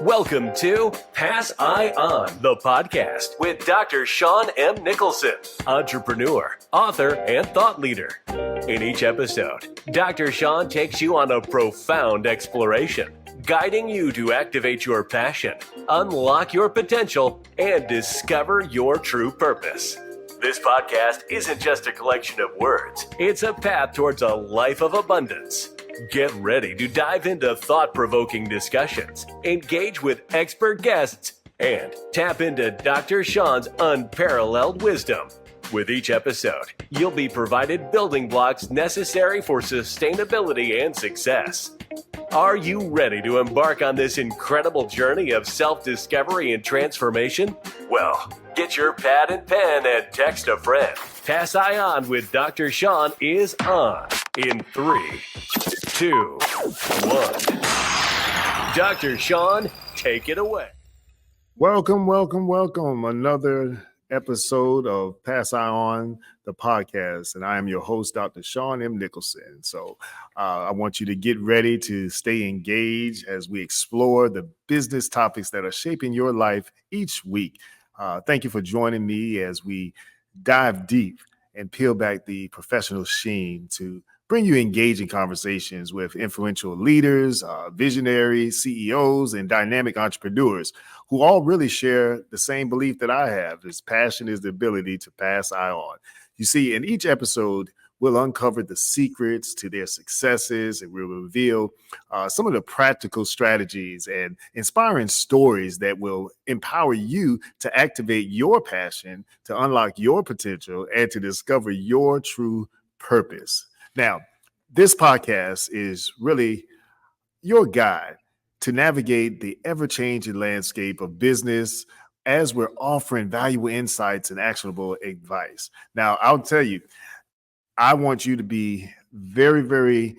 Welcome to Pass I On, the podcast with Dr. Sean M. Nicholson, entrepreneur, author, and thought leader. In each episode, Dr. Sean takes you on a profound exploration, guiding you to activate your passion, unlock your potential, and discover your true purpose. This podcast isn't just a collection of words, it's a path towards a life of abundance. Get ready to dive into thought-provoking discussions, engage with expert guests, and tap into Dr. Sean's unparalleled wisdom. With each episode, you'll be provided building blocks necessary for sustainability and success. Are you ready to embark on this incredible journey of self-discovery and transformation? Well, get your pad and pen and text a friend. Pass I On with Dr. Sean is on in 3, 2, 1. Dr. Sean, take it away. Welcome. Another episode of Pass I On, the podcast. And I am your host, Dr. Sean M. Nicholson. So I want you to get ready to stay engaged as we explore the business topics that are shaping your life each week. Thank you for joining me as we dive deep and peel back the professional sheen to bring you engaging conversations with influential leaders, visionaries, CEOs, and dynamic entrepreneurs who all really share the same belief that I have. This passion is the ability to pass I on. You see, in each episode, we'll uncover the secrets to their successes, and we'll reveal some of the practical strategies and inspiring stories that will empower you to activate your passion, to unlock your potential, and to discover your true purpose. Now, this podcast is really your guide to navigate the ever-changing landscape of business as we're offering valuable insights and actionable advice. Now, I'll tell you, I want you to be very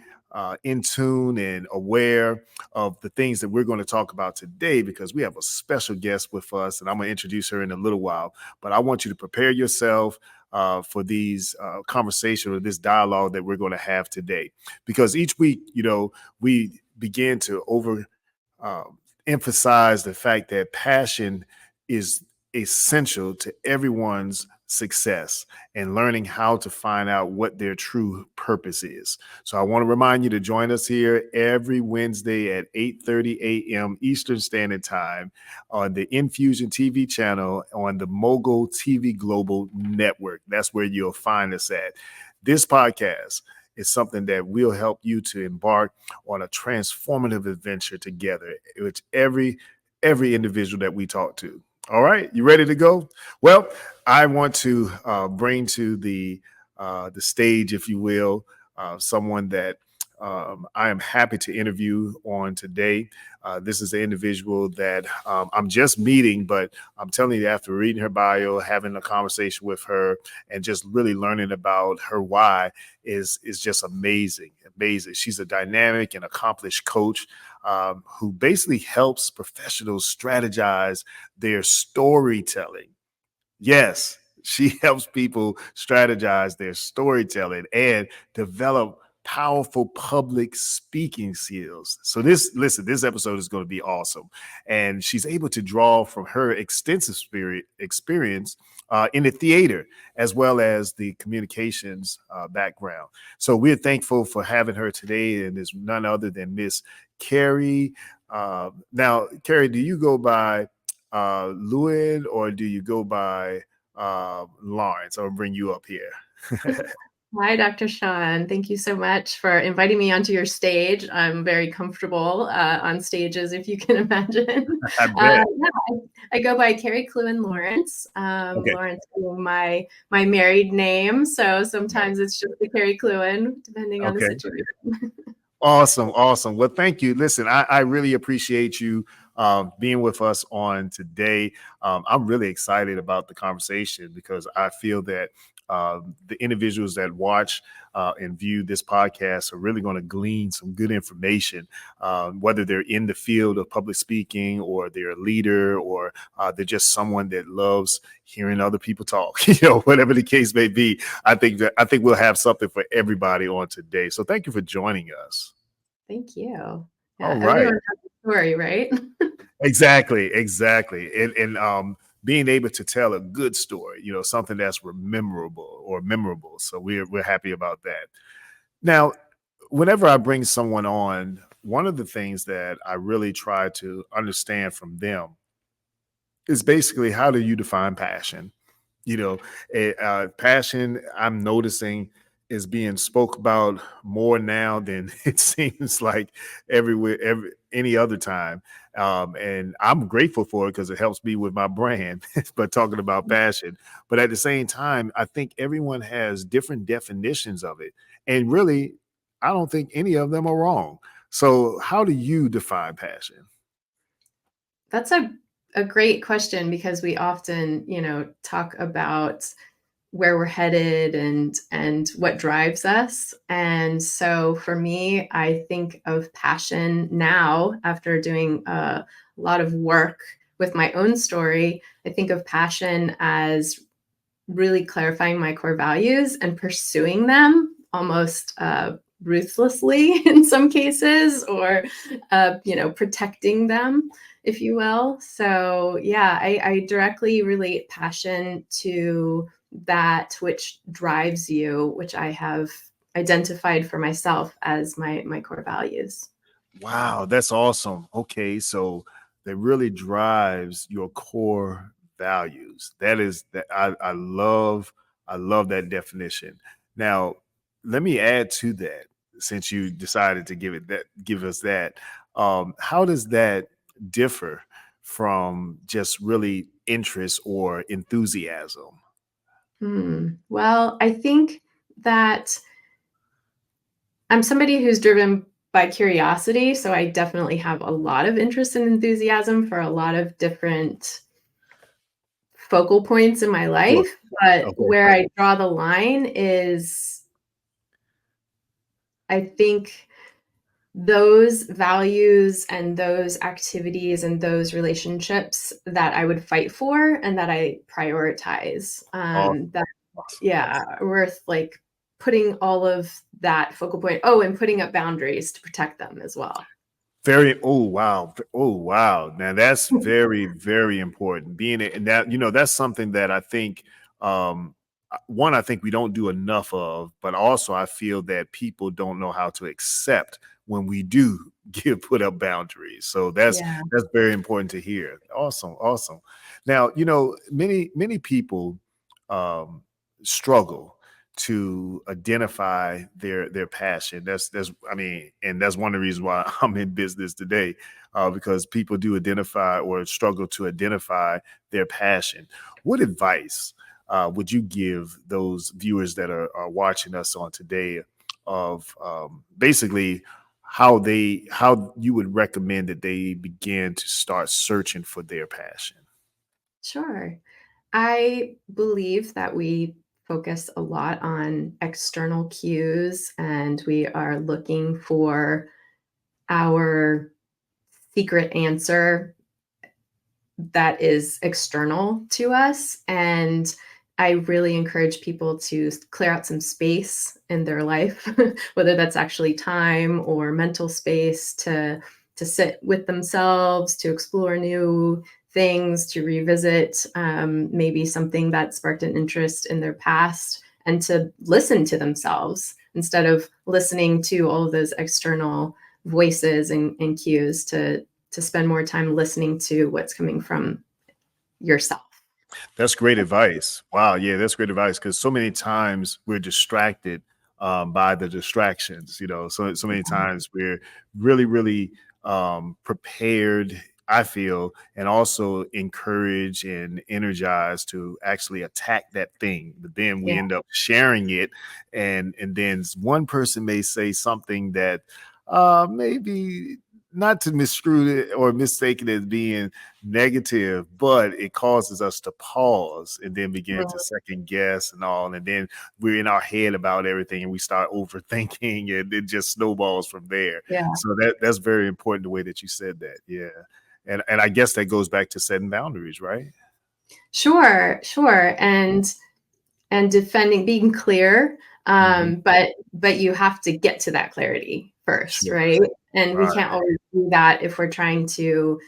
in tune and aware of the things that we're going to talk about today, because we have a special guest with us, and I'm going to introduce her in a little while. But I want you to prepare yourself for these conversations or this dialogue that we're going to have today, because each week, we begin to emphasize the fact that passion is essential to everyone's success and learning how to find out what their true purpose is. So I want to remind you to join us here every Wednesday at 8:30 a.m. Eastern Standard Time on the Infusion TV channel on the Mogul TV Global Network. That's where you'll find us at. This podcast is something that will help you to embark on a transformative adventure together with every individual that we talk to. All right, you ready to go? Well, I want to bring to the stage, if you will, someone that I am happy to interview on today. This is an individual that I'm just meeting, but I'm telling you, after reading her bio, having a conversation with her, and just really learning about her why is just amazing. She's a dynamic and accomplished coach who basically helps professionals strategize their storytelling. Yes, she helps people strategize their storytelling and develop powerful public speaking skills. So this episode is going to be awesome. And she's able to draw from her extensive experience in the theater, as well as the communications background. So we're thankful for having her today, and it's none other than Miss Carrie. Now, Carrie, do you go by Lewin or do you go by Lawrence? I'll bring you up here. Hi, Dr. Sean. Thank you so much for inviting me onto your stage. I'm very comfortable on stages, if you can imagine. I go by Carrie Klewin-Lawrence. Okay. Lawrence being my married name, so sometimes it's just the Carrie Klewin, depending on the situation. Awesome. Well, thank you. Listen, I really appreciate you being with us on today. I'm really excited about the conversation because I feel that the individuals that watch and view this podcast are really going to glean some good information, whether they're in the field of public speaking or they're a leader or they're just someone that loves hearing other people talk, whatever the case may be. I think we'll have something for everybody on today. So thank you for joining us. Thank you. All right. Everyone has a story, right? Exactly. And being able to tell a good story, something that's memorable. So we're happy about that. Now, whenever I bring someone on, one of the things that I really try to understand from them is basically, how do you define passion? Passion, I'm noticing, is being spoke about more now than it seems like any other time. And I'm grateful for it because it helps me with my brand. But talking about passion, but at the same time, I think everyone has different definitions of it, and really, I don't think any of them are wrong. So, how do you define passion? That's a great question, because we often, talk about where we're headed and what drives us. And so for me, I think of passion now, after doing a lot of work with my own story. I think of passion as really clarifying my core values and pursuing them almost ruthlessly in some cases, or protecting them, if you will. So yeah, I directly relate passion to that which drives you, which I have identified for myself as my core values. Wow, that's awesome. Okay, so that really drives your core values. That is that I love that definition. Now, let me add to that, since you decided to give us that. How does that differ from just really interest or enthusiasm? Well, I think that I'm somebody who's driven by curiosity, so I definitely have a lot of interest and enthusiasm for a lot of different focal points in my Sure. life. But Okay. where I draw the line is, I think, those values and those activities and those relationships that I would fight for and that I prioritize, Awesome. that, Awesome. yeah, worth like putting all of that focal point. Oh, and putting up boundaries to protect them as well. Very, oh wow. Oh wow. Now that's very, very important. And that, that's something that I think, um one, I think we don't do enough of, but also I feel that people don't know how to accept when we do give put up boundaries. So Yeah. that's very important to hear. Awesome, awesome. Now, many people um struggle to identify their passion. That's I mean, and that's one of the reasons why I'm in business today, because people do identify or struggle to identify their passion. What advice would you give those viewers that are watching us on today, of basically how you would recommend that they begin to start searching for their passion? Sure. I believe that we focus a lot on external cues, and we are looking for our secret answer that is external to us. And I really encourage people to clear out some space in their life, whether that's actually time or mental space, to sit with themselves, to explore new things, to revisit maybe something that sparked an interest in their past, and to listen to themselves instead of listening to all of those external voices and cues, to spend more time listening to what's coming from yourself. That's great advice. Wow, yeah, that's great advice, because so many times we're distracted by the distractions. So many times we're really, really prepared, I feel, and also encouraged and energized to actually attack that thing. But then we Yeah, end up sharing it, and then one person may say something that maybe, not to misconstrue it or mistake it as being negative, but it causes us to pause and then begin to right. second guess and all. And then we're in our head about everything and we start overthinking, and it just snowballs from there. Yeah, So that's very important, the way that you said that. Yeah. And I guess that goes back to setting boundaries, right? sure. And defending, being clear, Mhm. but you have to get to that clarity first, Sure. right? And we Right. can't always do that if we're trying to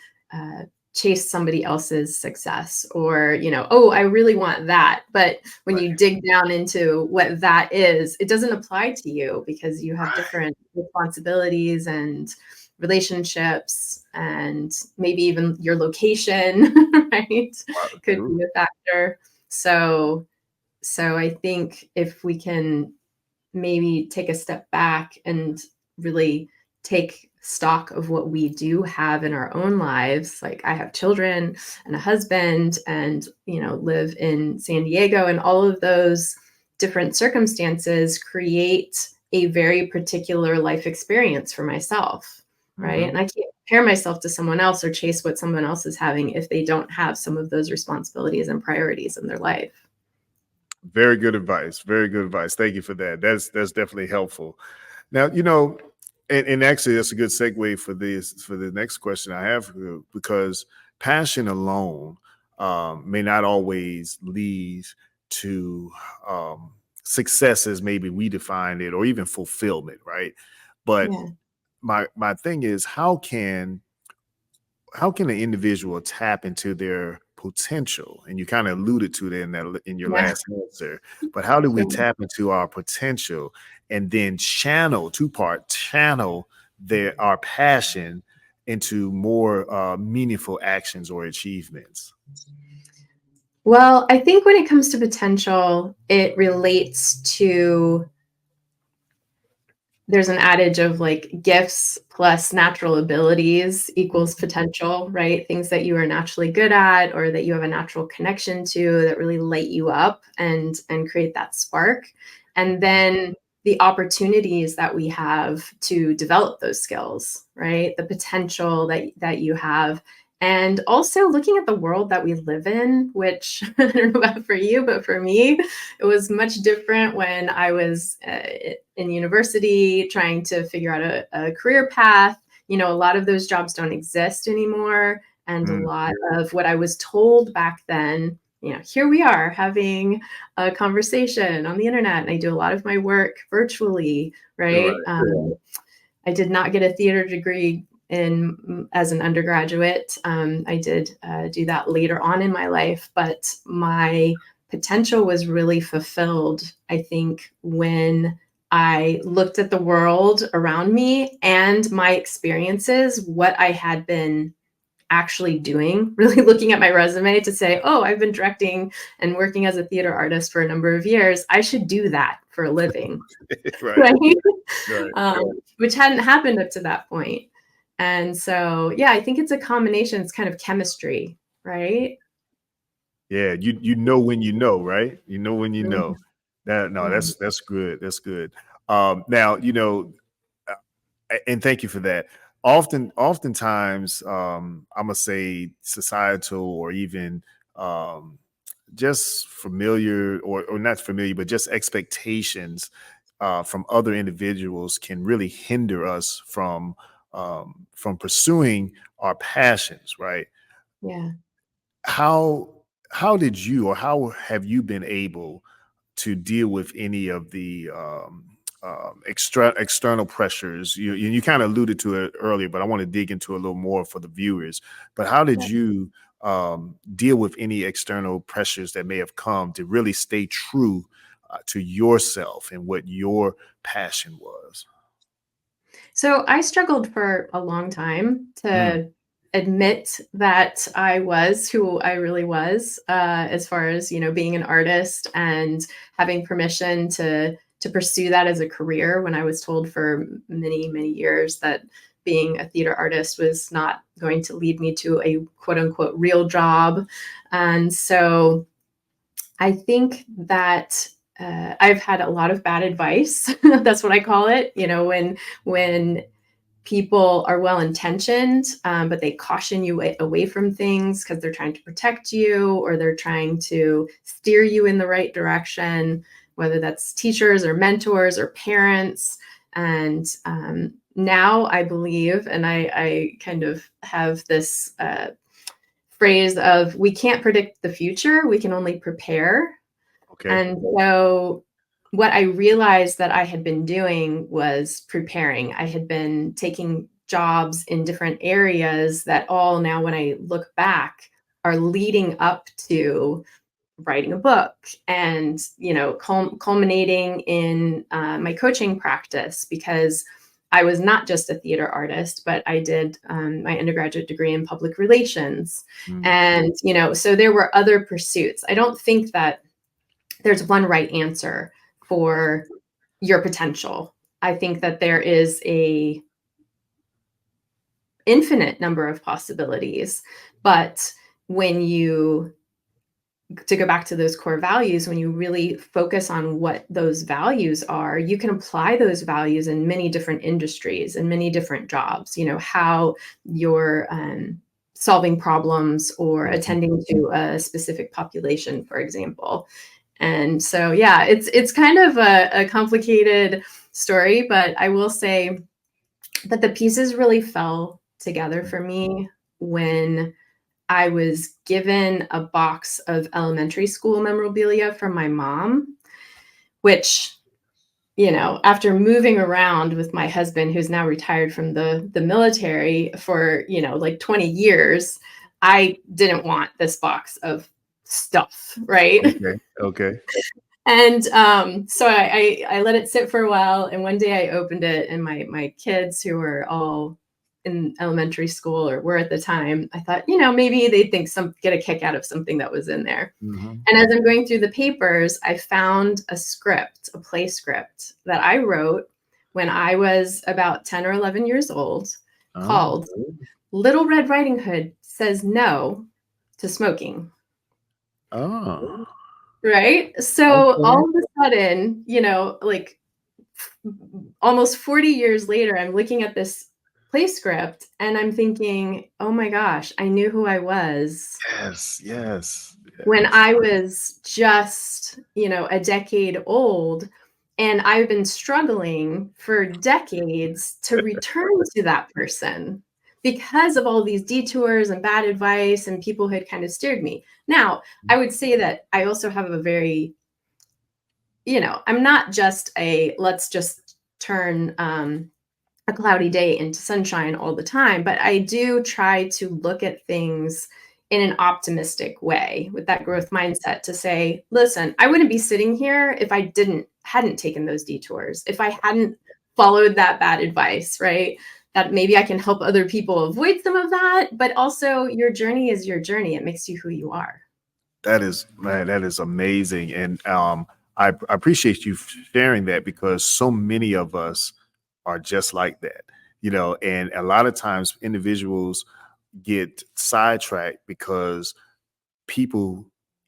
chase somebody else's success, or, oh, I really want that. But when you dig down into what that is, it doesn't apply to you because you have different responsibilities and relationships, and maybe even your location, right? Could be a factor. So I think if we can maybe take a step back and really take stock of what we do have in our own lives. Like, I have children and a husband and, live in San Diego, and all of those different circumstances create a very particular life experience for myself. Right. And I can't compare myself to someone else or chase what someone else is having if they don't have some of those responsibilities and priorities in their life. Very good advice. Very good advice. Thank you for that. That's definitely helpful. Now, and actually that's a good segue for the next question I have for you, because passion alone may not always lead to success as maybe we define it, or even fulfillment, right? But my thing is, how can an individual tap into their potential? And you kind of alluded to that in your last answer, but how do we tap into our potential and then channel our passion into more meaningful actions or achievements? Well, I think when it comes to potential, it relates to, there's an adage of like gifts plus natural abilities equals potential, right? Things that you are naturally good at, or that you have a natural connection to, that really light you up and create that spark. And then the opportunities that we have to develop those skills, right? The potential that you have. And also looking at the world that we live in, which I don't know about for you, but for me, it was much different when I was in university trying to figure out a career path. A lot of those jobs don't exist anymore. And a lot of what I was told back then, here we are having a conversation on the internet, and I do a lot of my work virtually, right? I did not get a theater degree as an undergraduate. I did do that later on in my life, but my potential was really fulfilled, I think, when I looked at the world around me and my experiences, what I had been actually doing, really looking at my resume to say, oh, I've been directing and working as a theater artist for a number of years. I should do that for a living, right? Which hadn't happened up to that point. And so, I think it's a combination. It's kind of chemistry, right? Yeah, you know when you know, right? You know when you know. That's good. That's good. Now, and thank you for that. Oftentimes, I'm gonna say societal, or even just familiar, or not familiar, but just expectations from other individuals can really hinder us from pursuing our passions, right? Yeah. How did you, or how have you been able to deal with any of the external pressures? You kind of alluded to it earlier, but I want to dig into a little more for the viewers. But how did you deal with any external pressures that may have come to really stay true to yourself and what your passion was? So I struggled for a long time to admit that I was who I really was, as far as, being an artist and having permission to pursue that as a career, when I was told for many, many years that being a theater artist was not going to lead me to a quote unquote real job. And so I think that I've had a lot of bad advice. That's what I call it. When people are well-intentioned, but they caution you away from things because they're trying to protect you, or they're trying to steer you in the right direction, whether that's teachers or mentors or parents. And now I believe, and I kind of have this phrase of, we can't predict the future, we can only prepare. Okay. And so what I realized that I had been doing was preparing. I had been taking jobs in different areas that all now, when I look back, are leading up to writing a book and, culminating in my coaching practice, because I was not just a theater artist, but I did my undergraduate degree in public relations. And, so there were other pursuits. I don't think that there's one right answer for your potential. I think that there is a infinite number of possibilities, but to go back to those core values, when you really focus on what those values are, you can apply those values in many different industries and many different jobs. How you're solving problems or attending to a specific population, for example. And so, yeah, it's kind of a complicated story, but I will say that the pieces really fell together for me when I was given a box of elementary school memorabilia from my mom, which, after moving around with my husband, who's now retired from the military for, like 20 years, I didn't want this box of stuff, right? Okay. And so I let it sit for a while. And one day I opened it, and my kids, who were all in elementary school or were at the time, I thought, maybe they'd get a kick out of something that was in there. And as I'm going through the papers, I found a play script that I wrote when I was about 10 or 11 years old, called Little Red Riding Hood Says No to Smoking. Oh. Right. So all of a sudden, like almost 40 years later, I'm looking at this play script and I'm thinking, oh my gosh, I knew who I was. Yes. When I was just, a decade old, and I've been struggling for decades to return to that person because of all these detours and bad advice and people who had kind of steered me. Now, I would say that I also have a very, I'm not just let's just turn a cloudy day into sunshine all the time, but I do try to look at things in an optimistic way with that growth mindset to say, listen, I wouldn't be sitting here if I hadn't taken those detours, if I hadn't followed that bad advice, right? That maybe I can help other people avoid some of that, but also your journey is your journey. It makes you who you are. That is amazing. And I appreciate you sharing that, because so many of us are just like that, and a lot of times individuals get sidetracked because people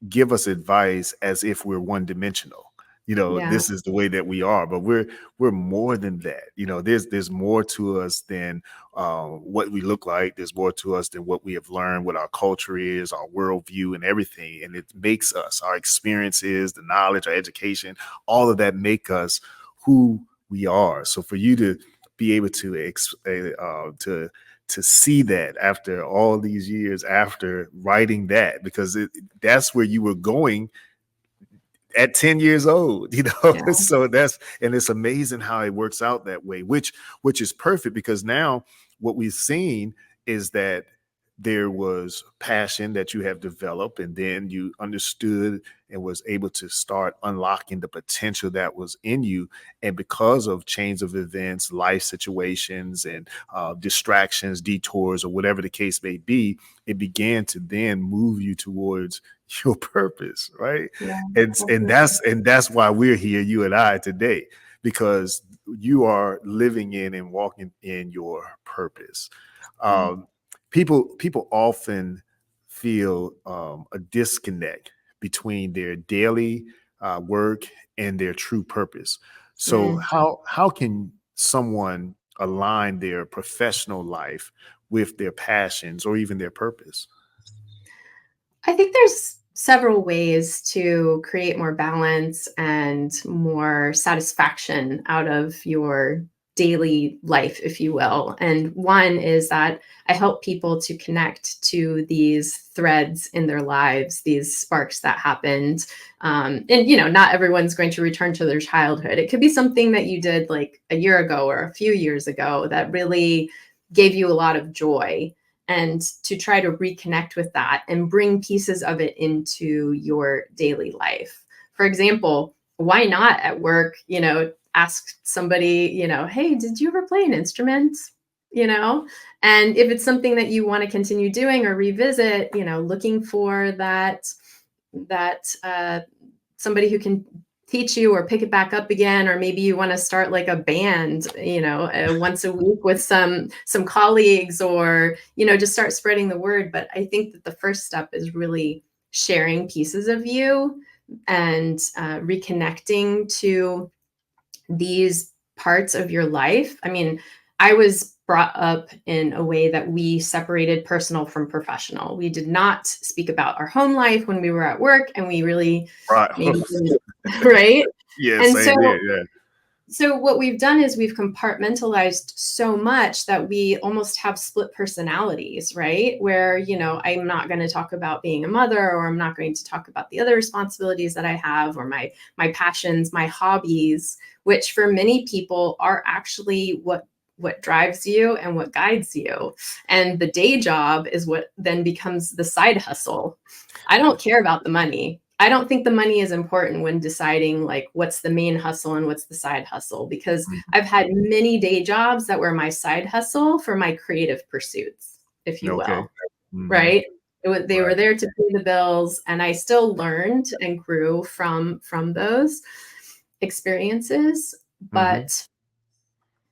give us advice as if we're one dimensional. This is the way that we are, but we're more than that. There's more to us than what we look like. There's more to us than what we have learned, what our culture is, our worldview, and everything. And it makes us, our experiences, the knowledge, our education, all of that make us who we are. So for you to be able to see that after all these years, after writing that, because that's where you were going at 10 years old, So and it's amazing how it works out that way, which is perfect, because now what we've seen is that there was passion that you have developed, and then you understood and was able to start unlocking the potential that was in you. And because of chains of events, life situations, and distractions, detours, or whatever the case may be, it began to then move you towards your purpose, right? Yeah, and that's why we're here, you and I, today, because you are living in and walking in your purpose. People often feel a disconnect between their daily work and their true purpose. So how can someone align their professional life with their passions or even their purpose? I think there's several ways to create more balance and more satisfaction out of your daily life, if you will. And one is that I help people to connect to these threads in their lives, these sparks that happened. And, not everyone's going to return to their childhood. It could be something that you did like a year ago or a few years ago that really gave you a lot of joy, and to try to reconnect with that and bring pieces of it into your daily life. For example, why not at work, ask somebody, hey, did you ever play an instrument? And if it's something that you want to continue doing or revisit, looking for that somebody who can teach you or pick it back up again, or maybe you want to start like a band, once a week with some colleagues, or just start spreading the word. But I think that the first step is really sharing pieces of you and reconnecting to these parts of your life. I mean, I was brought up in a way that we separated personal from professional. We did not speak about our home life when we were at work, and we really Right. maybe right. Yeah, And same here. Yeah. so what we've done is we've compartmentalized so much that we almost have split personalities, right? Where, I'm not going to talk about being a mother, or I'm not going to talk about the other responsibilities that I have, or my passions, my hobbies, which for many people are actually what drives you and what guides you. And the day job is what then becomes the side hustle. I don't care about the money. I don't think the money is important when deciding like what's the main hustle and what's the side hustle, because I've had many day jobs that were my side hustle for my creative pursuits, if you will, right? They were there to pay the bills, and I still learned and grew from those experiences. But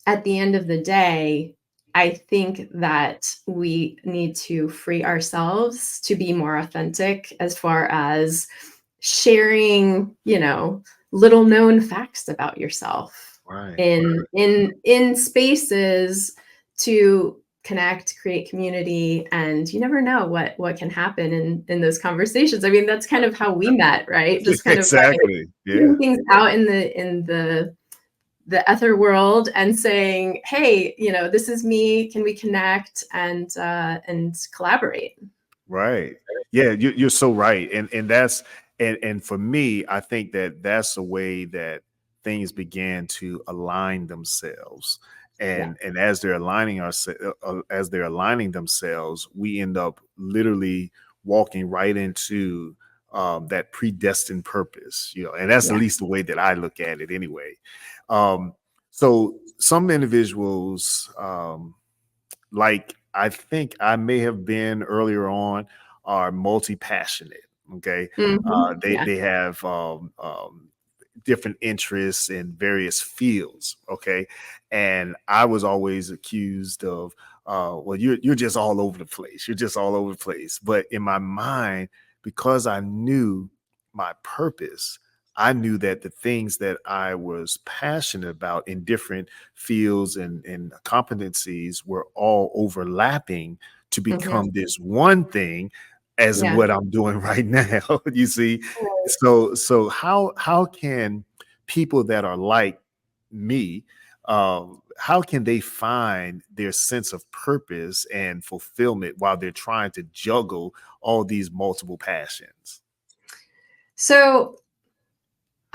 at the end of the day, I think that we need to free ourselves to be more authentic as far as sharing, little known facts about yourself in spaces to connect, create community. And you never know what can happen in those conversations. I mean, that's kind of how we met, right? Just kind of like putting things out in the ether world and saying, hey, this is me. Can we connect and collaborate? Right. Yeah, you're so right. And that's and for me, I think that that's a way that things began to align themselves. And as they're aligning themselves, we end up literally walking right into that predestined purpose, and that's at least the way that I look at it anyway. So some individuals, like I think I may have been earlier on, are multi-passionate. Okay. They have different interests in various fields. Okay. And I was always accused of, well, you're just all over the place. You're just all over the place. But in my mind, because I knew my purpose, I knew that the things that I was passionate about in different fields and competencies were all overlapping to become this one thing, as what I'm doing right now. You see, so how can people that are like me, how can they find their sense of purpose and fulfillment while they're trying to juggle all these multiple passions? So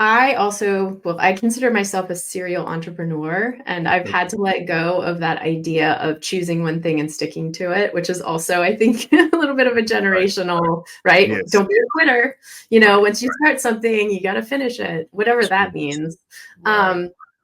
I consider myself a serial entrepreneur, and I've had to let go of that idea of choosing one thing and sticking to it, which is also, I think, a little bit of a generational, right? Yes. Don't be a quitter. Once you start something, you got to finish it, whatever that means.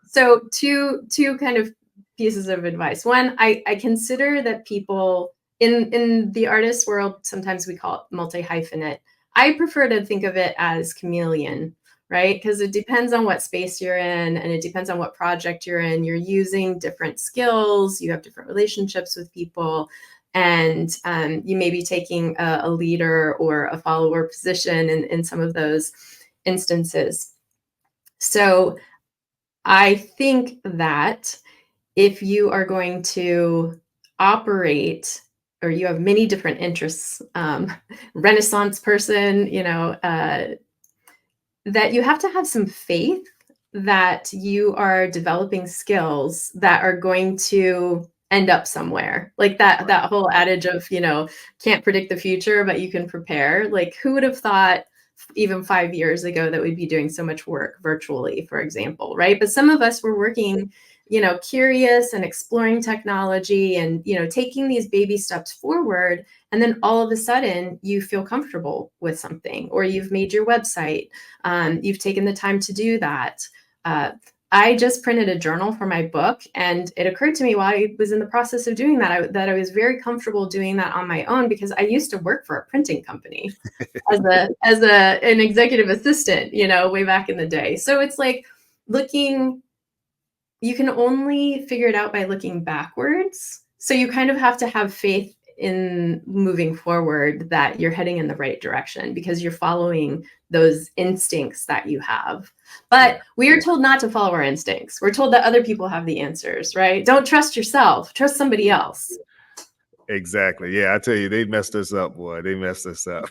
So two kind of pieces of advice. One, I consider that people in the artist world, sometimes we call it multi-hyphenate. I prefer to think of it as chameleon, right? Because it depends on what space you're in, and it depends on what project you're in. You're using different skills, you have different relationships with people, and you may be taking a leader or a follower position in some of those instances. So I think that if you are going to operate, or you have many different interests, Renaissance person, that you have to have some faith that you are developing skills that are going to end up somewhere. Like that whole adage of, can't predict the future, but you can prepare. Like, who would have thought even 5 years ago that we'd be doing so much work virtually, for example, right? But some of us were working curious and exploring technology and, taking these baby steps forward. And then all of a sudden you feel comfortable with something, or you've made your website. You've taken the time to do that. I just printed a journal for my book, and it occurred to me while I was in the process of doing that, that I was very comfortable doing that on my own, because I used to work for a printing company as an executive assistant, way back in the day. So it's like you can only figure it out by looking backwards. So you kind of have to have faith in moving forward that you're heading in the right direction, because you're following those instincts that you have. But we are told not to follow our instincts. We're told that other people have the answers, right? Don't trust yourself, trust somebody else. Exactly. Yeah, I tell you, they messed us up, boy. They messed us up.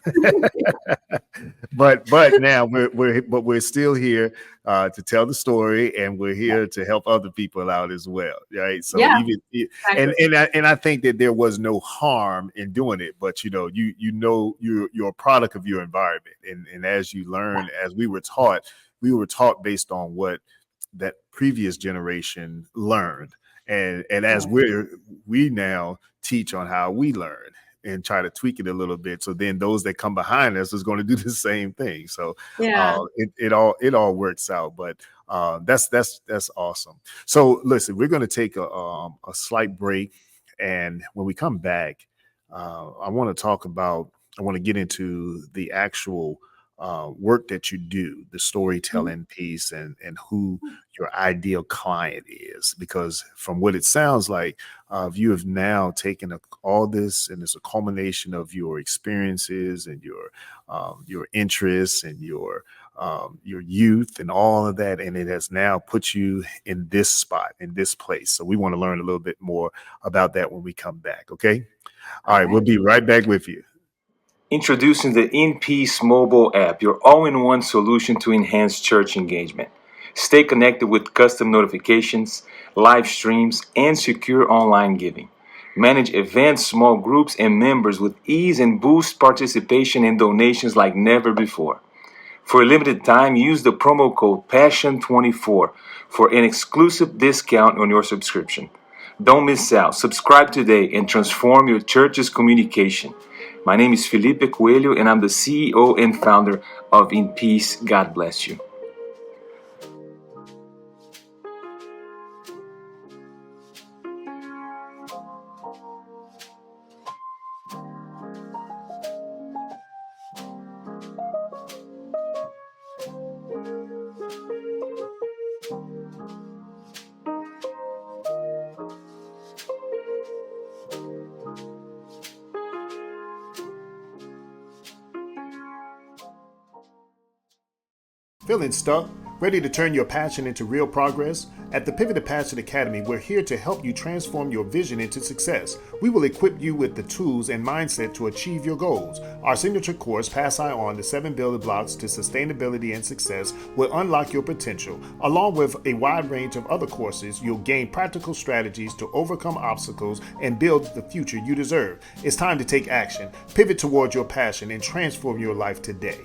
but now we're still here to tell the story, and we're here to help other people out as well, right? So exactly. and I think that there was no harm in doing it, but you're a product of your environment, and as you learn, as we were taught based on what that previous generation learned. And as we now teach on how we learn and try to tweak it a little bit, so then those that come behind us is going to do the same thing. So it all works out. But that's awesome. So listen, we're going to take a slight break, and when we come back, I want to get into the actual work that you do, the storytelling piece, and who your ideal client is, because from what it sounds like, you have now taken all this, and it's a culmination of your experiences and your interests and your youth and all of that, and it has now put you in this spot, in this place. So we want to learn a little bit more about that when we come back. Okay. All right. We'll be right back with you. Introducing the In Peace mobile app, your all-in-one solution to enhance church engagement. Stay connected with custom notifications, live streams, and secure online giving. Manage events, small groups, and members with ease, and boost participation and donations like never before. For a limited time, use the promo code PASSION24 for an exclusive discount on your subscription. Don't miss out. Subscribe today and transform your church's communication. My name is Felipe Coelho, and I'm the CEO and founder of In Peace. God bless you. Feeling stuck? Ready to turn your passion into real progress? At the Pivot to Passion Academy, we're here to help you transform your vision into success. We will equip you with the tools and mindset to achieve your goals. Our signature course, Pass I On, the 7 building blocks to sustainability and success, will unlock your potential. Along with a wide range of other courses, you'll gain practical strategies to overcome obstacles and build the future you deserve. It's time to take action, pivot towards your passion, and transform your life today.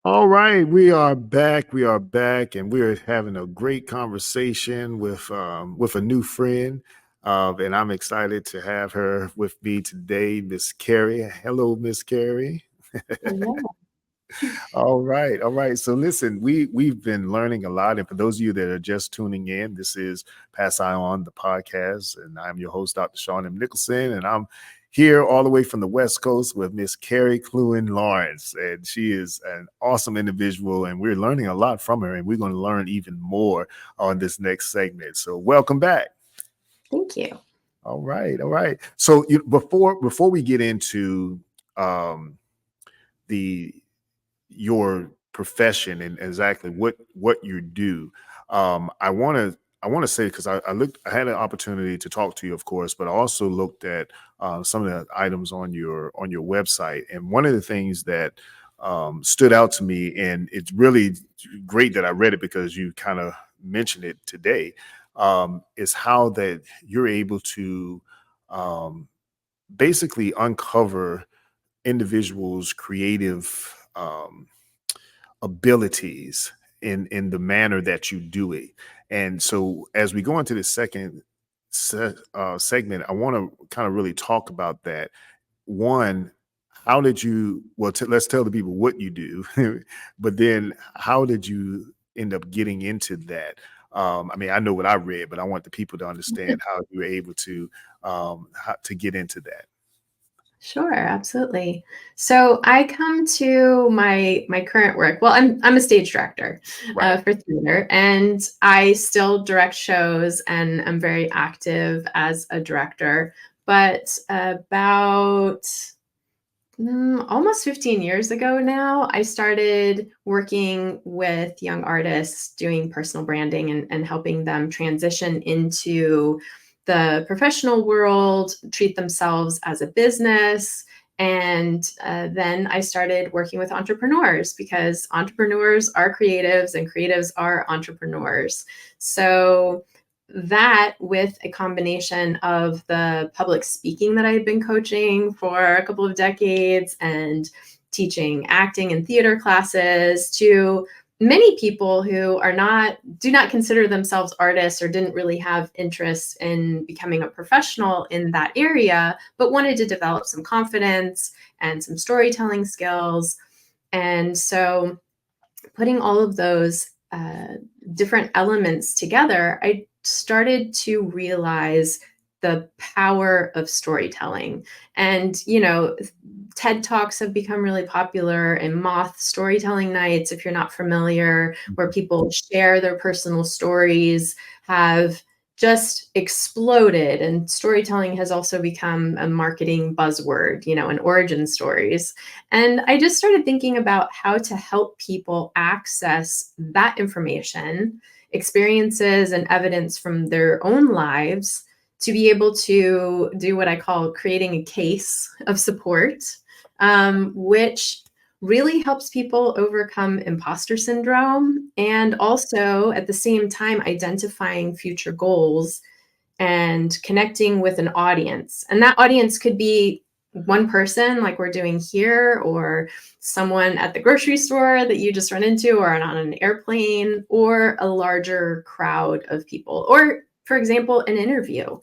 All right, we are back. And we're having a great conversation with a new friend, and I'm excited to have her with me today, Miss Carrie. Hello, Miss Carrie. All right. So listen, we've been learning a lot, and for those of you that are just tuning in, this is Pass I On, the podcast, and I'm your host, Dr. Sean M. Nicholson, and I'm here all the way from the West Coast with Miss Carrie Klewin-Lawrence, and she is an awesome individual, and we're learning a lot from her, and we're going to learn even more on this next segment. So welcome back. Thank you. All right. So before we get into your profession and exactly what you do, I want to say, because I had an opportunity to talk to you, of course, but I also looked at some of the items on your website, and one of the things that stood out to me, and it's really great that I read it because you kind of mentioned it today, is how that you're able to basically uncover individuals' creative abilities in the manner that you do it. And so as we go into the second segment, I want to kind of really talk about that. One, how did you, let's tell the people what you do, but then how did you end up getting into that? I mean, I know what I read, but I want the people to understand how you were able to get into that. Sure, absolutely. So I come to my current work. Well, I'm a stage director for theater, and I still direct shows, and I'm very active as a director. But about almost 15 years ago now, I started working with young artists, doing personal branding and helping them transition into the professional world, treat themselves as a business. And then I started working with entrepreneurs, because entrepreneurs are creatives and creatives are entrepreneurs. So that, with a combination of the public speaking that I had been coaching for a couple of decades and teaching acting and theater classes to many people who do not consider themselves artists or didn't really have interest in becoming a professional in that area, but wanted to develop some confidence and some storytelling skills. And so putting all of those different elements together, I started to realize the power of storytelling. And, TED Talks have become really popular, and Moth storytelling nights, if you're not familiar, where people share their personal stories, have just exploded. And storytelling has also become a marketing buzzword, and origin stories. And I just started thinking about how to help people access that information, experiences, and evidence from their own lives to be able to do what I call creating a case of support, which really helps people overcome imposter syndrome, and also at the same time identifying future goals and connecting with an audience. And that audience could be one person like we're doing here, or someone at the grocery store that you just run into, or on an airplane, or a larger crowd of people, or, for example, an interview.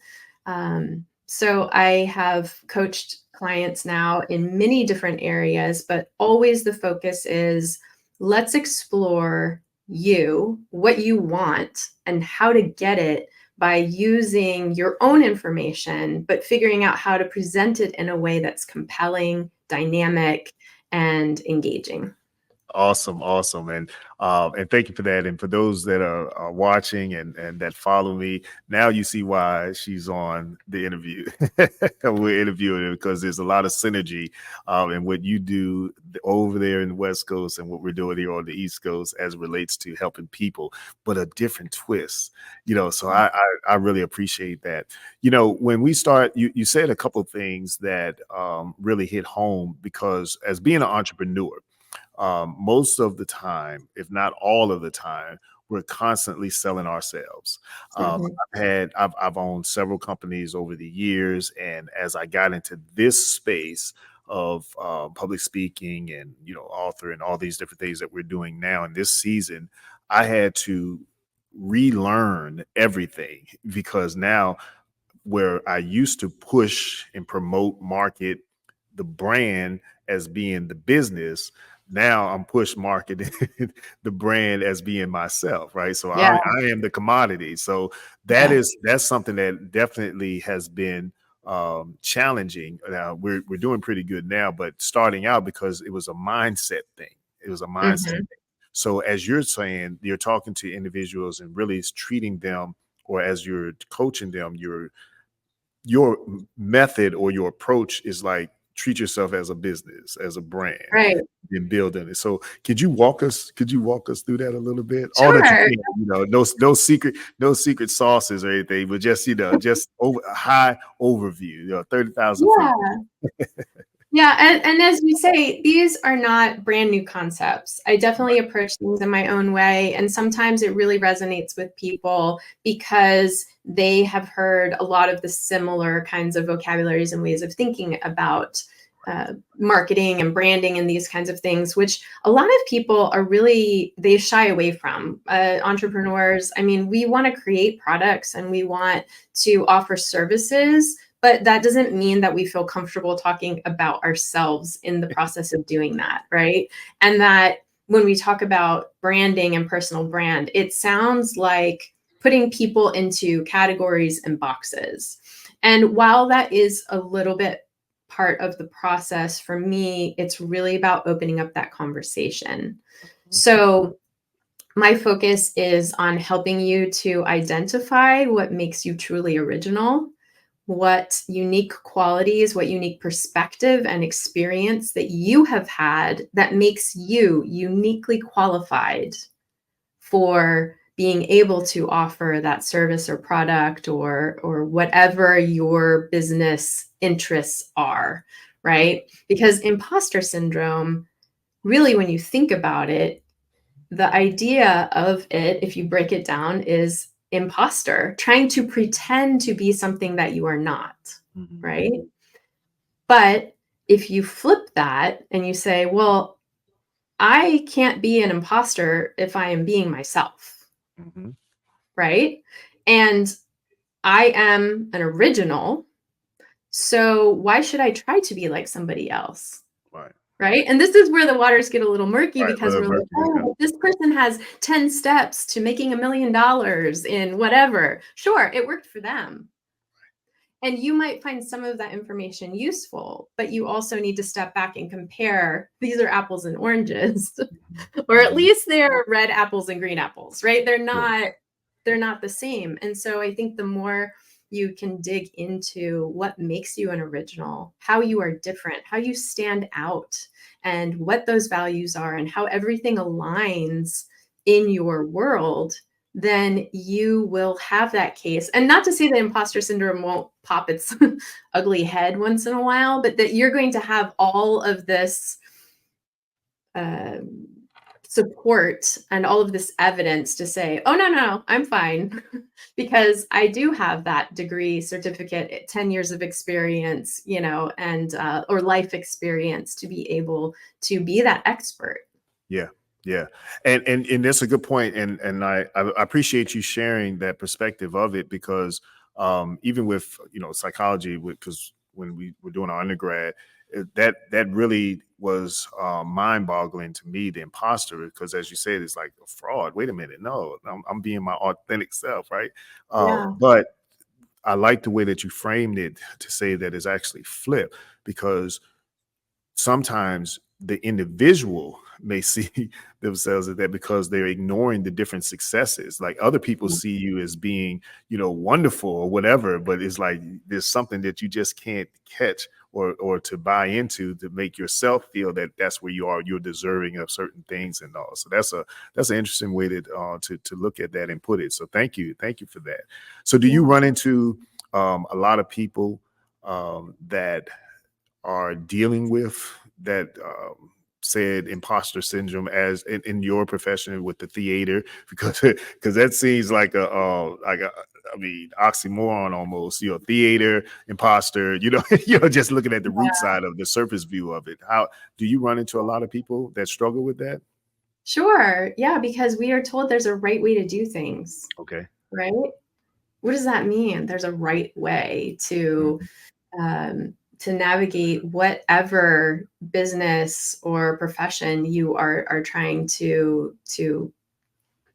So I have coached clients now in many different areas, but always the focus is, let's explore what you want, and how to get it by using your own information, but figuring out how to present it in a way that's compelling, dynamic, and engaging. Awesome. And thank you for that. And for those that are watching and that follow me, now you see why she's on the interview. We're interviewing her because there's a lot of synergy in what you do over there in the West Coast and what we're doing here on the East Coast as it relates to helping people, but a different twist. So I really appreciate that. When we start, you said a couple of things that really hit home, because as being an entrepreneur, most of the time, if not all of the time, we're constantly selling ourselves. I've owned several companies over the years, and as I got into this space of public speaking and author and all these different things that we're doing now in this season, I had to relearn everything, because now, where I used to push and promote, market the brand as being the business, now I'm push marketing the brand as being myself, right? So I am the commodity. So that's something that definitely has been challenging. Now we're doing pretty good now, but starting out, because it was a mindset thing. It was a mindset thing. So as you're saying, you're talking to individuals and really treating them, or as you're coaching them, your method or your approach is like, treat yourself as a business, as a brand, right? And building it. So could you walk us through that a little bit? Sure. All that you can, no secret sauces or anything, but just, just a high overview, 30,000 feet. Yeah. And as you say, these are not brand new concepts. I definitely approach things in my own way. And sometimes it really resonates with people because they have heard a lot of the similar kinds of vocabularies and ways of thinking about marketing and branding and these kinds of things, which a lot of people are really, they shy away from. Entrepreneurs, I mean, we want to create products and we want to offer services, but that doesn't mean that we feel comfortable talking about ourselves in the process of doing that, right? And that when we talk about branding and personal brand, it sounds like putting people into categories and boxes. And while that is a little bit part of the process, for me, it's really about opening up that conversation. So my focus is on helping you to identify what makes you truly original, what unique qualities, what unique perspective and experience that you have had that makes you uniquely qualified for being able to offer that service or product or whatever your business interests are, right? Because imposter syndrome, really, when you think about it, the idea of it, if you break it down, is imposter, trying to pretend to be something that you are not, right? But if you flip that and you say, well, I can't be an imposter if I am being myself, right? And I am an original. So why should I try to be like somebody else? Right. And this is where the waters get a little murky because we're like, oh, this person has 10 steps to making $1 million in whatever. Sure, it worked for them. And you might find some of that information useful, but you also need to step back and compare. These are apples and oranges, or at least they're red apples and green apples, right? They're not the same. And so I think the more you can dig into what makes you an original, how you are different, how you stand out, and what those values are, and how everything aligns in your world, then you will have that case. And not to say that imposter syndrome won't pop its ugly head once in a while, but that you're going to have all of this support and all of this evidence to say, oh, no, I'm fine, because I do have that degree, certificate, 10 years of experience, and or life experience to be able to be that expert. Yeah. And that's a good point. And I appreciate you sharing that perspective of it, because even with, psychology, because when we were doing our undergrad, that really was mind boggling to me, the imposter, because as you said, it's like a fraud. Wait a minute. No, I'm being my authentic self. Right. But I like the way that you framed it to say that it's actually flipped, because sometimes the individual may see themselves as that because they're ignoring the different successes. Like other people see you as being, wonderful or whatever, but it's like there's something that you just can't catch or to buy into to make yourself feel that that's where you are. You're deserving of certain things and all. So that's an interesting way to look at that and put it. So thank you for that. So do you run into a lot of people that are dealing with that said imposter syndrome as in your profession with the theater, because that seems like a oxymoron almost, theater, imposter, just looking at the root side of the surface view of it. How do you run into a lot of people that struggle with that? Sure. Yeah, because we are told there's a right way to do things. Okay. Right? What does that mean? There's a right way to navigate whatever business or profession you are trying to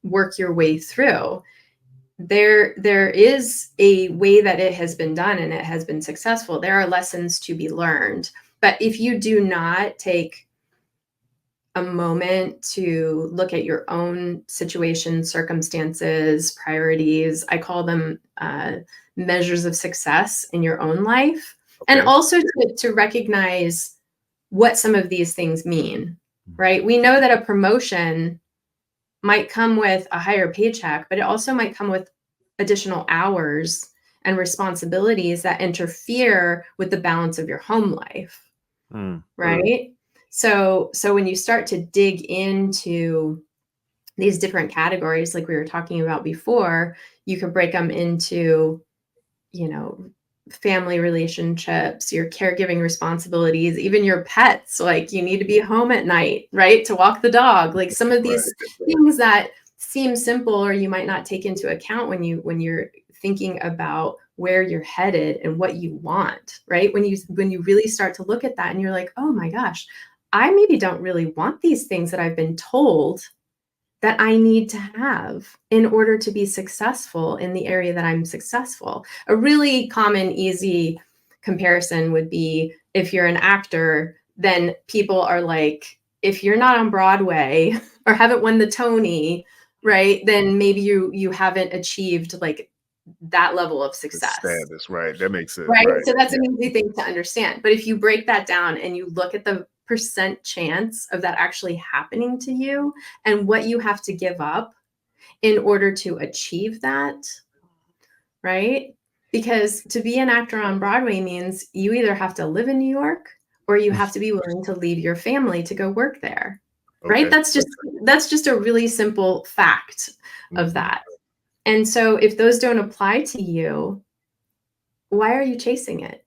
work your way through. There is a way that it has been done and it has been successful. There are lessons to be learned. But if you do not take a moment to look at your own situation, circumstances, priorities, I call them measures of success in your own life. Okay. And also to recognize what some of these things mean, right? We know that a promotion might come with a higher paycheck, but it also might come with additional hours and responsibilities that interfere with the balance of your home life, right? So when you start to dig into these different categories, like we were talking about before, you can break them into, family relationships, your caregiving responsibilities, even your pets, like you need to be home at night, right? To walk the dog, like some of these things that seem simple or you might not take into account when you're thinking about where you're headed and what you want, right? When you really start to look at that and you're like, oh my gosh, I maybe don't really want these things that I've been told that I need to have in order to be successful in the area that I'm successful. A really common, easy comparison would be if you're an actor, then people are like, if you're not on Broadway or haven't won the Tony, right, then maybe you haven't achieved like that level of success. Status, right? That makes sense, right? right? So that's an easy thing to understand. But if you break that down and you look at the percent chance of that actually happening to you and what you have to give up in order to achieve that, right? Because to be an actor on Broadway means you either have to live in New York or you have to be willing to leave your family to go work there, right? Okay. That's just a really simple fact of that. And so if those don't apply to you, why are you chasing it?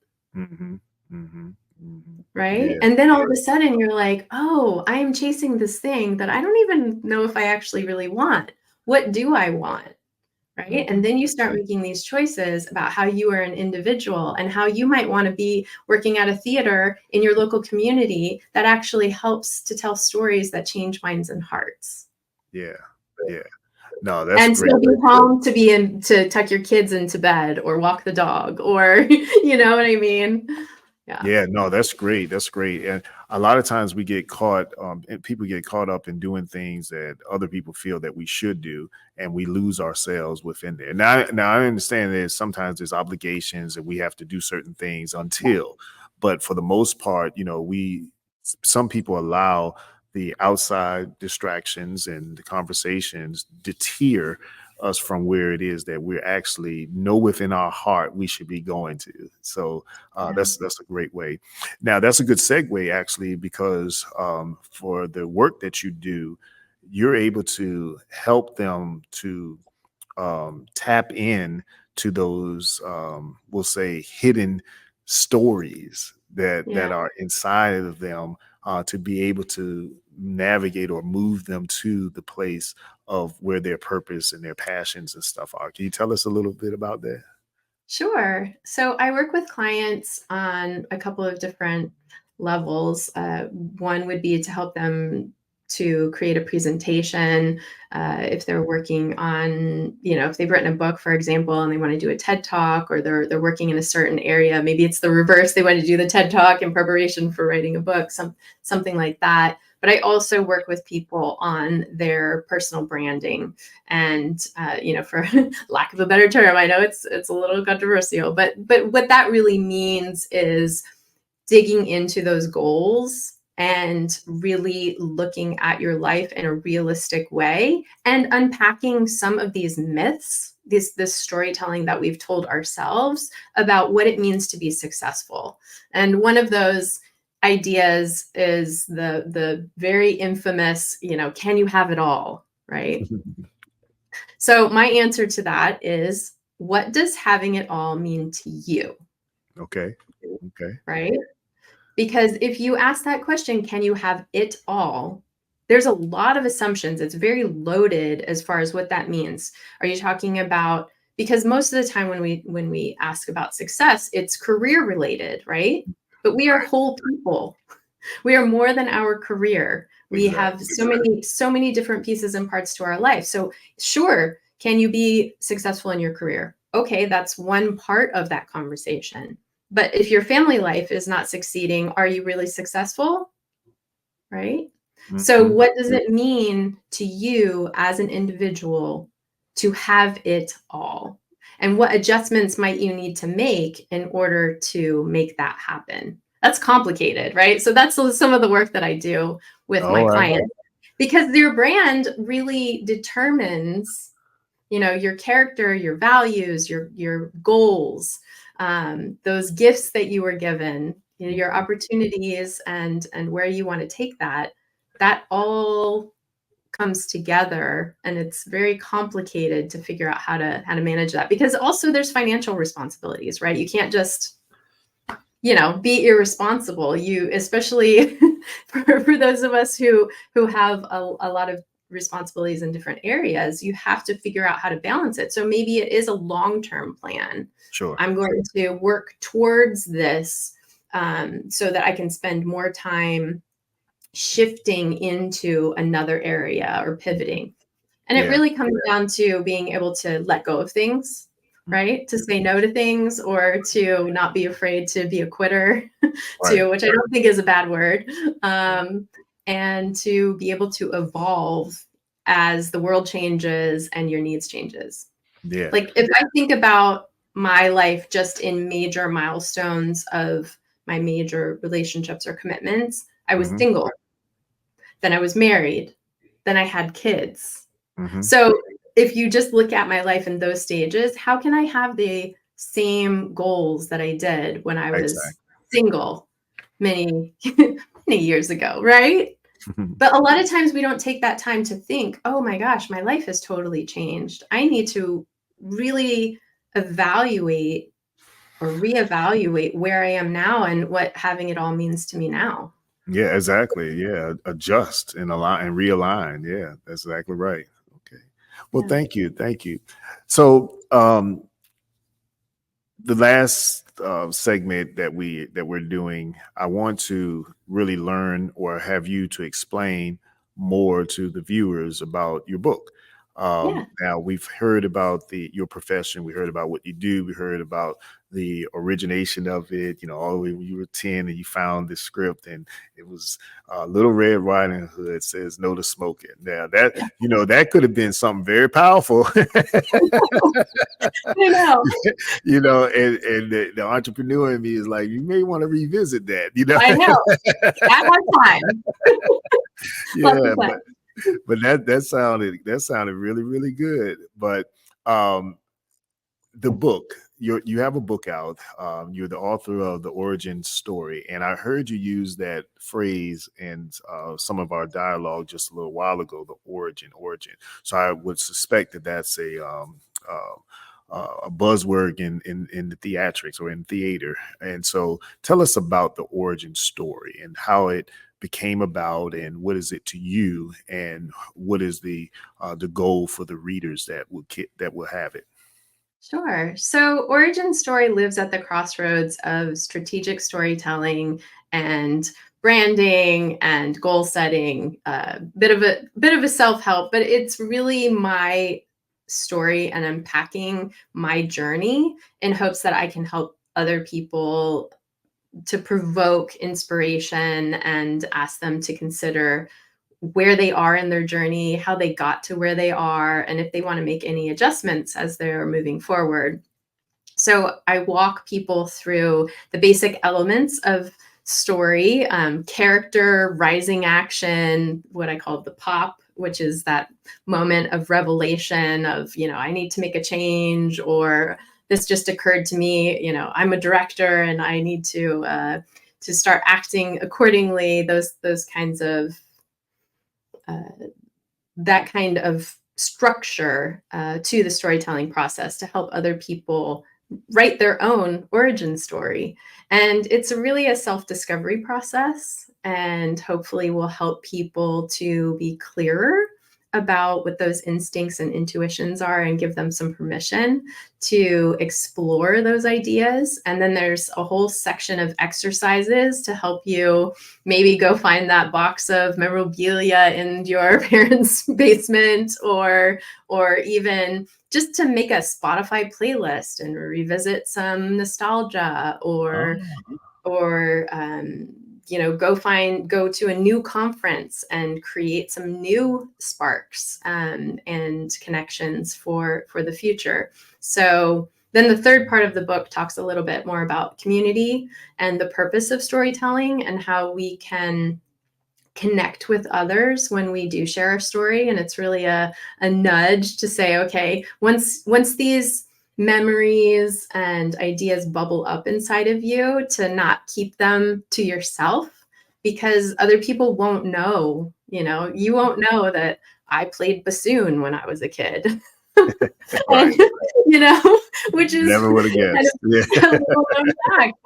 Right? Yeah. And then all of a sudden you're like, oh, I am chasing this thing that I don't even know if I actually really want. What do I want? Right? And then you start making these choices about how you are an individual and how you might want to be working at a theater in your local community that actually helps to tell stories that change minds and hearts. Yeah. Yeah. No, that's and great. still be home to be in to tuck your kids into bed or walk the dog or you know what I mean? Yeah, no, that's great. That's great. And a lot of times we get caught, and people get caught up in doing things that other people feel that we should do, and we lose ourselves within there. Now I understand that sometimes there's obligations and we have to do certain things but for the most part, some people allow the outside distractions and the conversations deter us from where it is that we're actually know within our heart we should be going to. So that's a great way. Now that's a good segue actually, because for the work that you do, you're able to help them to tap in to those we'll say hidden stories that are inside of them, to be able to navigate or move them to the place of where their purpose and their passions and stuff are. Can you tell us a little bit about that? Sure. So I work with clients on a couple of different levels. One would be to help them to create a presentation. If they're working on, if they've written a book, for example, and they want to do a TED Talk, or they're working in a certain area, maybe it's the reverse. They want to do the TED Talk in preparation for writing a book, something like that. But I also work with people on their personal branding. And, for lack of a better term, I know it's a little controversial, but what that really means is digging into those goals and really looking at your life in a realistic way and unpacking some of these myths, this storytelling that we've told ourselves about what it means to be successful. And one of those ideas is the very infamous, can you have it all, right? So my answer to that is, what does having it all mean to you? Okay. Right? Because if you ask that question, can you have it all? There's a lot of assumptions. It's very loaded as far as what that means. Are you talking about, because most of the time when we ask about success, it's career related, right? But we are whole people. We are more than our career. We have so many different pieces and parts to our life. So sure, can you be successful in your career? Okay, that's one part of that conversation. But if your family life is not succeeding, are you really successful? Right? So what does it mean to you as an individual to have it all? And what adjustments might you need to make in order to make that happen? That's complicated, right? So that's some of the work that I do with my clients, because your brand really determines, your character, your values, your goals, those gifts that you were given, your opportunities, and where you want to take that all comes together, and it's very complicated to figure out how to manage that, because also there's financial responsibilities, right? You can't just, be irresponsible. You, especially for those of us who have a lot of responsibilities in different areas, you have to figure out how to balance it. So maybe it is a long-term plan. Sure. I'm going to work towards this so that I can spend more time shifting into another area or pivoting. And it really comes down to being able to let go of things, right? To say no to things, or to not be afraid to be a quitter, which I don't think is a bad word, and to be able to evolve as the world changes and your needs changes. Yeah. Like if I think about my life just in major milestones of my major relationships or commitments, I was single, then I was married, then I had kids. So if you just look at my life in those stages, how can I have the same goals that I did when I was single many, many years ago, right? But a lot of times we don't take that time to think, oh my gosh, my life has totally changed. I need to really evaluate or reevaluate where I am now and what having it all means to me now. Yeah, exactly. Yeah. Adjust and align and realign. Yeah, that's exactly right. Okay. Well, thank you. Thank you. So the last segment that we're doing, I want to really learn, or have you to explain more to the viewers about your book. Now, we've heard about your profession. We heard about what you do. We heard about the origination of it, all the way when you were 10 and you found this script, and it was Little Red Riding Hood says no to smoking. Now that, that could have been something very powerful. I know. And the entrepreneur in me is like, you may want to revisit that, I know. At one time. Yeah, but that sounded really, really good. But the book, you have a book out. You're the author of The Origin Story, and I heard you use that phrase in some of our dialogue just a little while ago. The origin. So I would suspect that that's a buzzword in the theatrics or in theater. And so tell us about the origin story and how it became about, and what is it to you, and what is the goal for the readers that will have it. Sure. So Origin Story lives at the crossroads of strategic storytelling and branding and goal setting. Bit of a self-help, but it's really my story and unpacking my journey in hopes that I can help other people to provoke inspiration and ask them to consider where they are in their journey, how they got to where they are, and if they want to make any adjustments as they're moving forward. So I walk people through the basic elements of story, character, rising action, what I call the pop, which is that moment of revelation of, I need to make a change, or this just occurred to me, I'm a director and I need to start acting accordingly. Those kinds of that kind of structure to the storytelling process to help other people write their own origin story. And it's really a self-discovery process, and hopefully will help people to be clearer about what those instincts and intuitions are, and give them some permission to explore those ideas. And then there's a whole section of exercises to help you maybe go find that box of memorabilia in your parents' basement, or even just to make a Spotify playlist and revisit some nostalgia, or go to a new conference and create some new sparks and connections for the future. So then the third part of the book talks a little bit more about community and the purpose of storytelling, and how we can connect with others when we do share our story. And it's really a nudge to say, okay, once these memories and ideas bubble up inside of you, to not keep them to yourself, because other people won't know, you won't know that I played bassoon when I was a kid. Right. And, which is Never would have guessed. kind of a little known fact.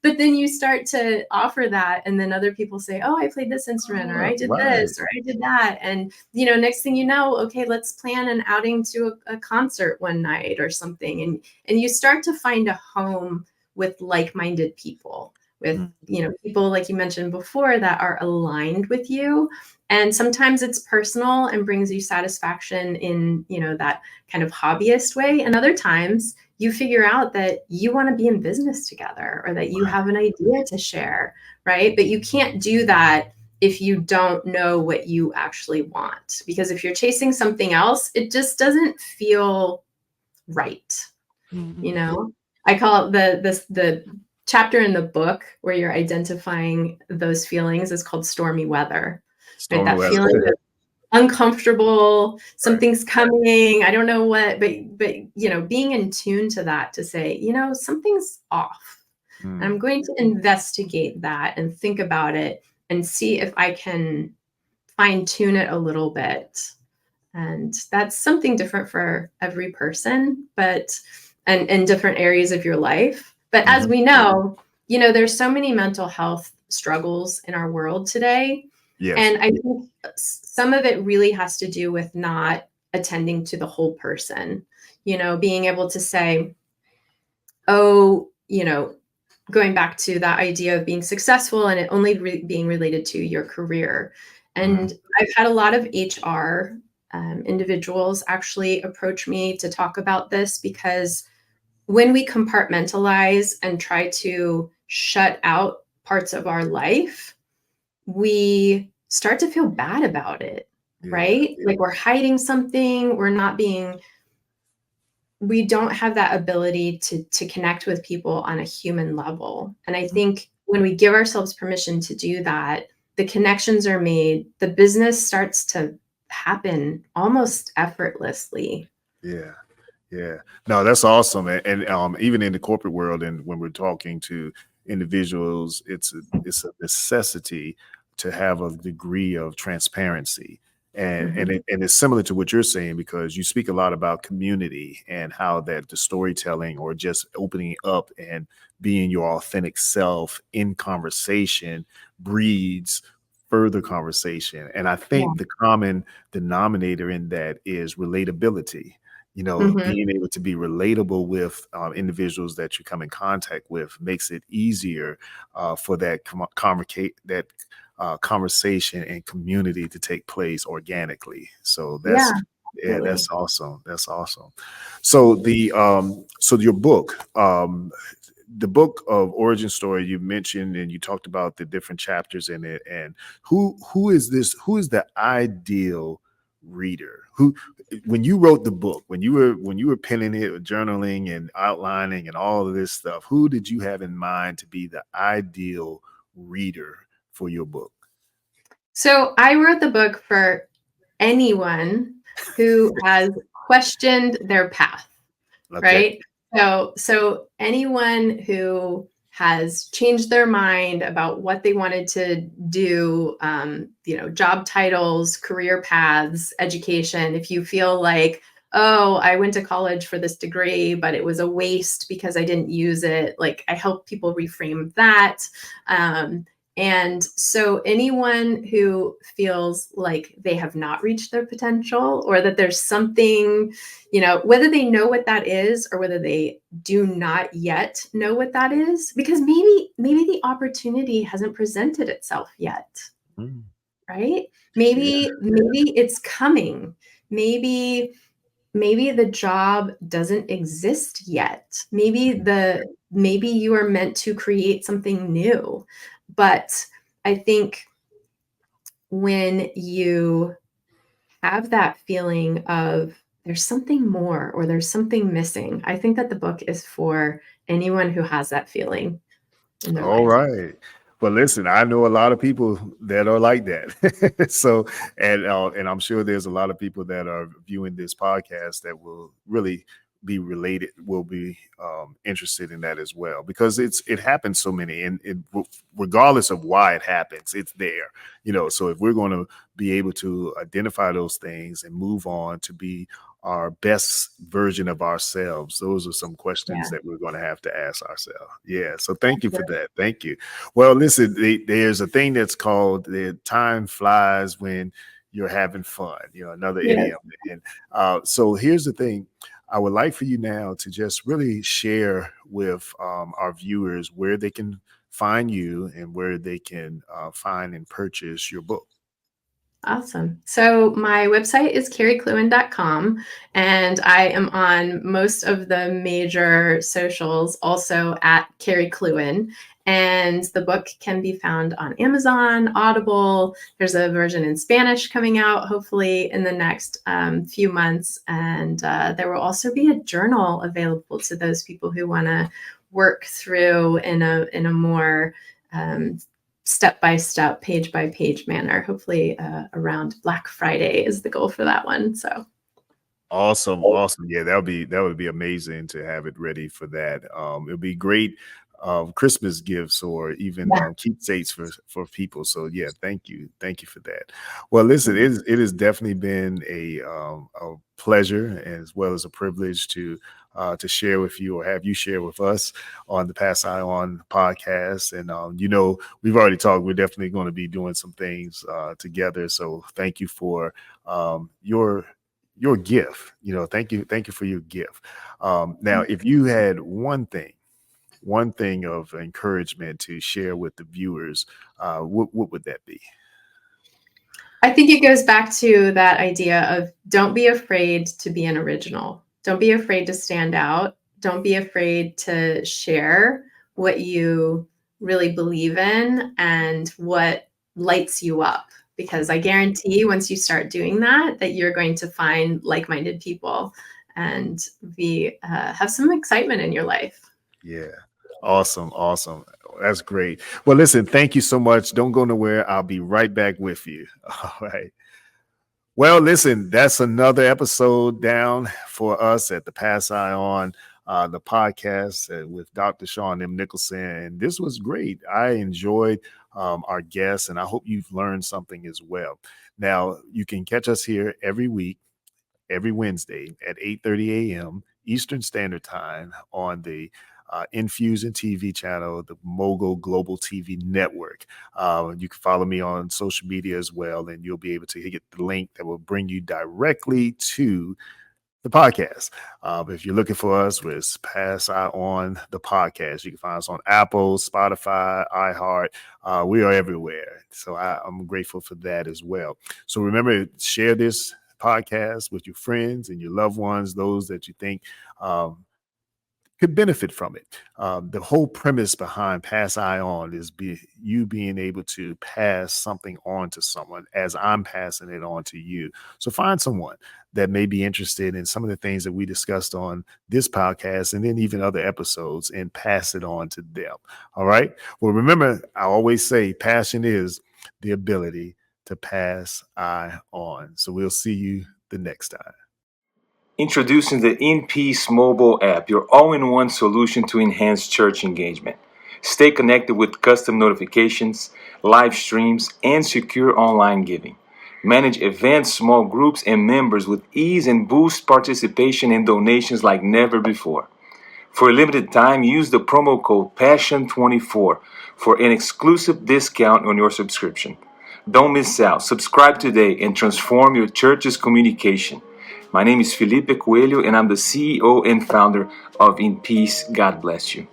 But then you start to offer that, and then other people say, "Oh, I played this instrument, or I did this, or I did that," and next thing you know, okay, let's plan an outing to a concert one night or something, and you start to find a home with like-minded people, with people like you mentioned before that are aligned with you. And sometimes it's personal and brings you satisfaction in, that kind of hobbyist way. And other times you figure out that you want to be in business together, or that you have an idea to share, right? But you can't do that if you don't know what you actually want. Because if you're chasing something else, it just doesn't feel right. I call it the chapter in the book where you're identifying those feelings is called stormy weather. Right? That feeling of uncomfortable, something's coming, I don't know what, but being in tune to that, to say, something's off. And I'm going to investigate that and think about it and see if I can fine tune it a little bit. And that's something different for every person, but and in different areas of your life. But as we know, there's so many mental health struggles in our world today. Yes. And I think some of it really has to do with not attending to the whole person, being able to say, oh, going back to that idea of being successful and it only being related to your career. And I've had a lot of HR individuals actually approach me to talk about this, because when we compartmentalize and try to shut out parts of our life, we start to feel bad about it, right? Like we're hiding something, we don't have that ability to connect with people on a human level. And I think when we give ourselves permission to do that, the connections are made, the business starts to happen almost effortlessly. Yeah. No, that's awesome. And even in the corporate world, and when we're talking to individuals, it's a necessity to have a degree of transparency. And it's similar to what you're saying, because you speak a lot about community and how that the storytelling, or just opening up and being your authentic self in conversation, breeds further conversation. And I think the common denominator in that is relatability. Being able to be relatable with individuals that you come in contact with makes it easier for that conversation and community to take place organically. So that's awesome. That's awesome. So your book, the book of origin story, you mentioned, and you talked about the different chapters in it, and who is the ideal reader? Who, when you wrote the book, when you were penning it, journaling and outlining and all of this stuff, who did you have in mind to be the ideal reader for your book? So I wrote the book for anyone who has questioned their path, right? So anyone who has changed their mind about what they wanted to do, job titles, career paths, education. If you feel like, oh, I went to college for this degree, but it was a waste because I didn't use it. Like, I help people reframe that. And so anyone who feels like they have not reached their potential, or that there's something, whether they know what that is or whether they do not yet know what that is, because maybe the opportunity hasn't presented itself yet, right? Maybe it's coming. Maybe the job doesn't exist yet. Maybe you are meant to create something new. But I think when you have that feeling of there's something more, or there's something missing, I think that the book is for anyone who has that feeling in their life. All right. Well, listen, I know a lot of people that are like that. So, and I'm sure there's a lot of people that are viewing this podcast that will really be related, will be interested in that as well, because it happens so many, and regardless of why it happens, it's there, so if we're going to be able to identify those things and move on to be our best version of ourselves, those are some questions that we're going to have to ask ourselves. So thank you for that. Thank you. Well, listen, there's a thing that's called the time flies when you're having fun, another idiom. And so here's the thing. I would like for you now to just really share with our viewers where they can find you and where they can find and purchase your book. Awesome. So my website is carrieklewin.com, and I am on most of the major socials, also at Carrie Klewin. And the book can be found on Amazon, Audible. There's a version in Spanish coming out, hopefully in the next few months. And there will also be a journal available to those people who want to work through in a more step-by-step, page-by-page manner. Hopefully around Black Friday is the goal for that one. So awesome. Yeah, that would be amazing to have it ready for that. It'll be great Christmas gifts or even keepsakes for people. So yeah, thank you for that. Well, listen, it has definitely been a pleasure as well as a privilege to share with you, or have you share with us on the Pass Eye On podcast. And we've already talked. We're definitely going to be doing some things together. So thank you for your gift. Thank you for your gift. Now, if you had one thing of encouragement to share with the viewers, what would that be? I think it goes back to that idea of don't be afraid to be an original. Don't be afraid to stand out. Don't be afraid to share what you really believe in and what lights you up. Because I guarantee once you start doing that you're going to find like-minded people and have some excitement in your life. Yeah. Awesome. That's great. Well, listen, thank you so much. Don't go nowhere. I'll be right back with you. All right. Well, listen, that's another episode down for us at the Pass Eye On, the podcast with Dr. Sean M. Nicholson. And this was great. I enjoyed our guests, and I hope you've learned something as well. Now, you can catch us here every week, every Wednesday at 8:30 a.m. Eastern Standard Time on the Infusion TV channel, the Mogul Global TV Network. You can follow me on social media as well, and you'll be able to get the link that will bring you directly to the podcast. If you're looking for us, it's Pass Eye On the podcast. You can find us on Apple, Spotify, iHeart. We are everywhere. So I'm grateful for that as well. So remember, share this podcast with your friends and your loved ones, those that you think could benefit from it. The whole premise behind Pass Eye On is you being able to pass something on to someone as I'm passing it on to you. So find someone that may be interested in some of the things that we discussed on this podcast and then even other episodes, and pass it on to them. All right. Well, remember, I always say passion is the ability to pass eye on. So we'll see you the next time. Introducing the In Peace mobile app, your all-in-one solution to enhance church engagement. Stay connected with custom notifications, live streams, and secure online giving. Manage events, small groups, and members with ease and boost participation and donations like never before. For a limited time, use the promo code PASSION24 for an exclusive discount on your subscription. Don't miss out. Subscribe today and transform your church's communication. My name is Felipe Coelho, and I'm the CEO and founder of In Peace. God bless you.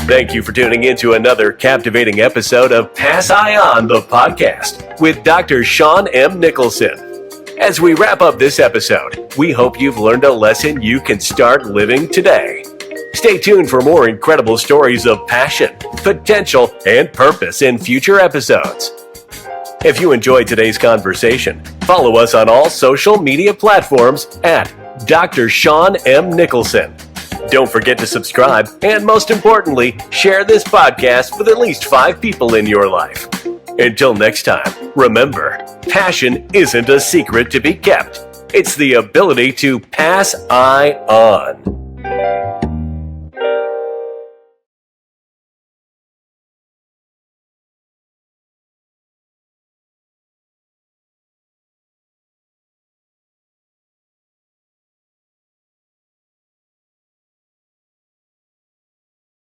Thank you for tuning in to another captivating episode of Pass Eye On, the podcast with Dr. Sean M. Nicholson. As we wrap up this episode, we hope you've learned a lesson you can start living today. Stay tuned for more incredible stories of passion, potential, and purpose in future episodes. If you enjoyed today's conversation, follow us on all social media platforms at Dr. Sean M. Nicholson. Don't forget to subscribe, and most importantly, share this podcast with at least 5 people in your life. Until next time, remember, passion isn't a secret to be kept. It's the ability to pass I on.